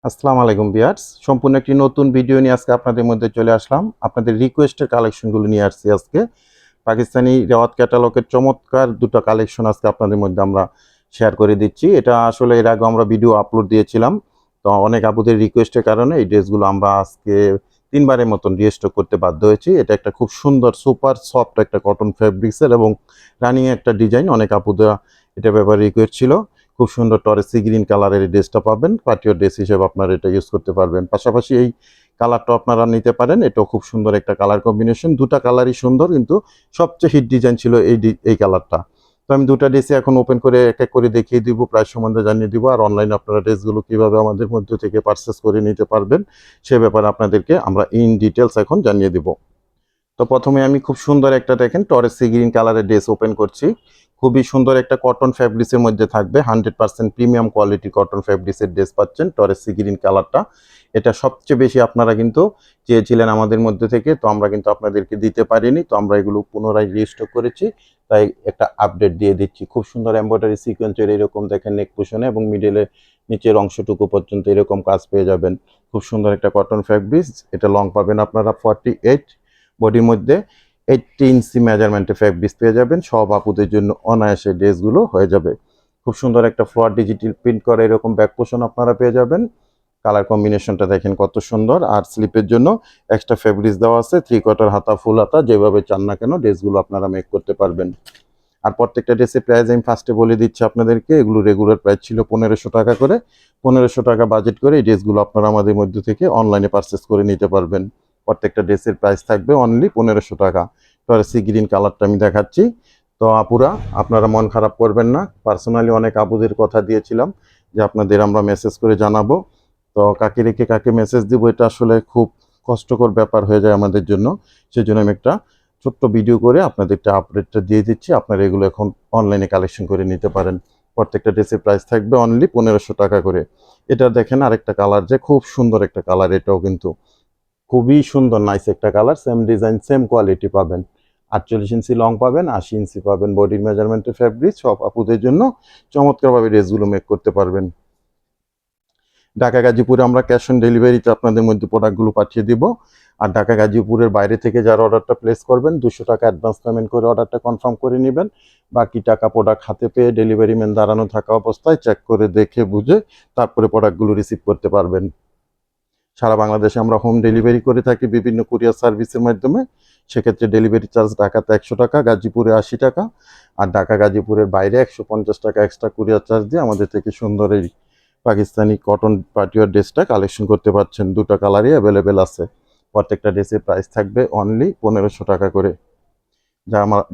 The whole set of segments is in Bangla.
আসসালামু আলাইকুম ভিউয়ার্স, সম্পূর্ণ একটি নতুন ভিডিও নিয়ে আজকে আপনাদের মধ্যে চলে আসলাম। আপনাদের রিকোয়েস্টের কালেকশনগুলো নিয়ে আসছি আজকে। পাকিস্তানি রেওয়াত ক্যাটালগের চমৎকার দুটো কালেকশন আজকে আপনাদের মধ্যে আমরা শেয়ার করে দিচ্ছি। এটা আসলে এর আগে আমরা ভিডিও আপলোড দিয়েছিলাম, তো অনেক আপুদের রিকোয়েস্টের কারণে এই ড্রেসগুলো আমরা আজকে 3 বারের মতন রিস্টক করতে বাধ্য হয়েছি। এটা একটা খুব সুন্দর সুপার সফট একটা কটন ফ্যাব্রিক্সের এবং রানিং একটা ডিজাইন। অনেক আপুদের এটা ব্যাপারে রিকোয়েস্ট ছিল। খুব সুন্দর টরেসি গ্রিন কালারের এই ড্রেসটা পাবেন, পার্টিওর ড্রেস হিসেবে আপনারা এটা ইউজ করতে পারবেন। পাশাপাশি এই কালারটা আপনারা নিতে পারেন, এটাও খুব সুন্দর একটা কালার কম্বিনেশন। দুটা কালারই সুন্দর, কিন্তু সবচেয়ে হিট ডিজাইন ছিল এই কালারটা। তো আমি দুটা ড্রেসে এখন ওপেন করে এক এক করে দেখিয়ে দিব, প্রাইস সম্বন্ধে জানিয়ে দিব, আর অনলাইনে আপনারা ড্রেসগুলো কীভাবে আমাদের মধ্যে থেকে পারচেস করে নিতে পারবেন সে ব্যাপারে আপনাদেরকে আমরা ইন ডিটেলস এখন জানিয়ে দিব। তো প্রথমে আমি খুব সুন্দর একটা দেখেন টরেসি গ্রিন কালারের ড্রেস ওপেন করছি। খুবই সুন্দর একটা কটন ফ্যাব্রিক্সের মধ্যে থাকবে, 100% প্রিমিয়াম কোয়ালিটি কটন ফ্যাব্রিক্সের ড্রেস পাচ্ছেন টরেসি গ্রিন কালারটা। এটা সবচেয়ে বেশি আপনারা কিন্তু চেয়েছিলেন আমাদের মধ্যে থেকে, তো আমরা কিন্তু আপনাদেরকে দিতে পারিনি, তো আমরা এগুলো পুনরায় রিস্টক করেছি, তাই একটা আপডেট দিয়ে দিচ্ছি। খুব সুন্দর এমব্রয়ডারি সিকোয়েন্সের এরকম দেখেন নেক পোশনে এবং মিডলে নিচের অংশটুকু পর্যন্ত এরকম কাজ পেয়ে যাবেন। খুব সুন্দর একটা কটন ফ্যাব্রিক্স। এটা লং পাবেন আপনারা 48, বডির মধ্যে 80 ইঞ্চি মেজারমেন্টে ফ্যাব্রিক্স পেয়ে যাবেন। সব আপুদের জন্য অনায়াসে ড্রেসগুলো হয়ে যাবে। খুব সুন্দর একটা ফ্লোয়ার ডিজিটাল প্রিন্ট করা এরকম ব্যাক পোর্শন আপনারা পেয়ে যাবেন। কালার কম্বিনেশনটা দেখেন কত সুন্দর। আর স্লিপের জন্য এক্সট্রা ফ্যাব্রিক্স দেওয়া আছে, 3/4 হাতা ফুল হাতা, যেভাবে চান না কেন ড্রেসগুলো আপনারা মেক করতে পারবেন। আর প্রত্যেকটা ড্রেসের প্রাইস আমি ফার্স্টে বলে দিচ্ছি আপনাদেরকে। এগুলো রেগুলার প্রাইস ছিল 1500 টাকা করে। 1500 টাকা বাজেট করে এই ড্রেসগুলো আপনারা আমাদের মধ্যে থেকে অনলাইনে পারচেস করে নিতে পারবেন। প্রত্যেকটা ড্রেসের প্রাইস থাকবে অনলি 1500 টাকা। টরেসি গ্রিন কালারটা আমি দেখাচ্ছি। তো আপুরা, আপনারা মন খারাপ করবেন না। পার্সোনালি অনেক আপুদের কথা দিয়েছিলাম যে আপনাদের আমরা মেসেজ করে জানাবো, তো কাকে রেখে কাকে মেসেজ দিব এটা আসলে খুব কষ্টকর ব্যাপার হয়ে যায় আমাদের জন্য। সেজন্য আমি একটা ছোট্ট ভিডিও করে আপনাদেরটা আপডেটটা দিয়ে দিচ্ছি। আপনারা এগুলো এখন অনলাইনে কালেকশন করে নিতে পারেন। প্রত্যেকটা ড্রেসের প্রাইস থাকবে অনলি 1500 টাকা করে। এটা দেখেন আরেকটা কালার, যে খুব সুন্দর একটা কালার, এটাও কিন্তু খুবই সুন্দর নাইস একটা colour. Same design same quality পাবেন। 48 ইঞ্চি লং পাবেন, 80 ইঞ্চি পাবেন বডির মেজারমেন্টের ফ্যাব্রিক। সব আপুদের জন্য চমৎকারভাবে ড্রেসগুলো মেক করতে পারবেন। ঢাকা গাজীপুরে আমরা ক্যাশ অন ডেলিভারিতে আপনাদের মধ্যে প্রোডাক্টগুলো পাঠিয়ে দিব। আর ঢাকা গাজীপুরের বাইরে থেকে যারা অর্ডারটা প্লেস করবেন 200 টাকা অ্যাডভান্স পেমেন্ট করে অর্ডারটা কনফার্ম করে নেবেন। বাকি টাকা প্রোডাক্ট হাতে পেয়ে ডেলিভারি ম্যান দাঁড়ানো থাকা অবস্থায় চেক করে দেখে বুঝে তারপরে প্রোডাক্টগুলো রিসিভ করতে পারবেন। সারা বাংলাদেশে আমরা হোম ডেলিভারি করে থাকি বিভিন্ন কুরিয়ার সার্ভিসের মাধ্যমে। সেক্ষেত্রে ডেলিভারি চার্জ ঢাকাতে 100 টাকা, গাজীপুরে 80 টাকা, আর ঢাকা গাজীপুরের বাইরে 150 টাকা এক্সট্রা কুরিয়ার চার্জ দিয়ে আমাদের থেকে সুন্দর এই পাকিস্তানি কটন পার্টিওয়ার ড্রেসটা কালেকশন করতে পারছেন। দুটো কালারই অ্যাভেলেবেল আছে। প্রত্যেকটা ড্রেসের প্রাইস থাকবে অনলি 1500 টাকা করে।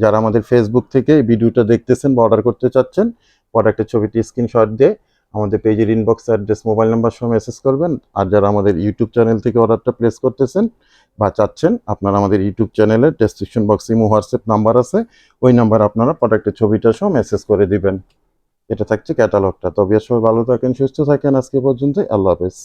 যারা আমাদের ফেসবুক থেকে এই ভিডিওটা দেখতেছেন বা অর্ডার করতে চাচ্ছেন, প্রোডাক্টের ছবিটি স্ক্রিনশট দিয়ে আমাদের পেজের ইনবক্স অ্যাড্রেস মোবাইল নাম্বার সহ মেসেজ করবেন। আর যারা আমাদের ইউটিউব চ্যানেল থেকে অর্ডারটা প্লেস করতেছেন বা চাচ্ছেন, আপনারা আমাদের ইউটিউব চ্যানেলের ডেসক্রিপশন বক্সে ইমো হোয়াটসঅ্যাপ নাম্বার আছে, ওই নাম্বার আপনারা প্রোডাক্টের ছবিটা সহ মেসেজ করে দিবেন। এটা থাকছে ক্যাটালগটা। তবে সবাই ভালো থাকেন, সুস্থ থাকেন। আজকে পর্যন্তই, আল্লাহ হাফেজ।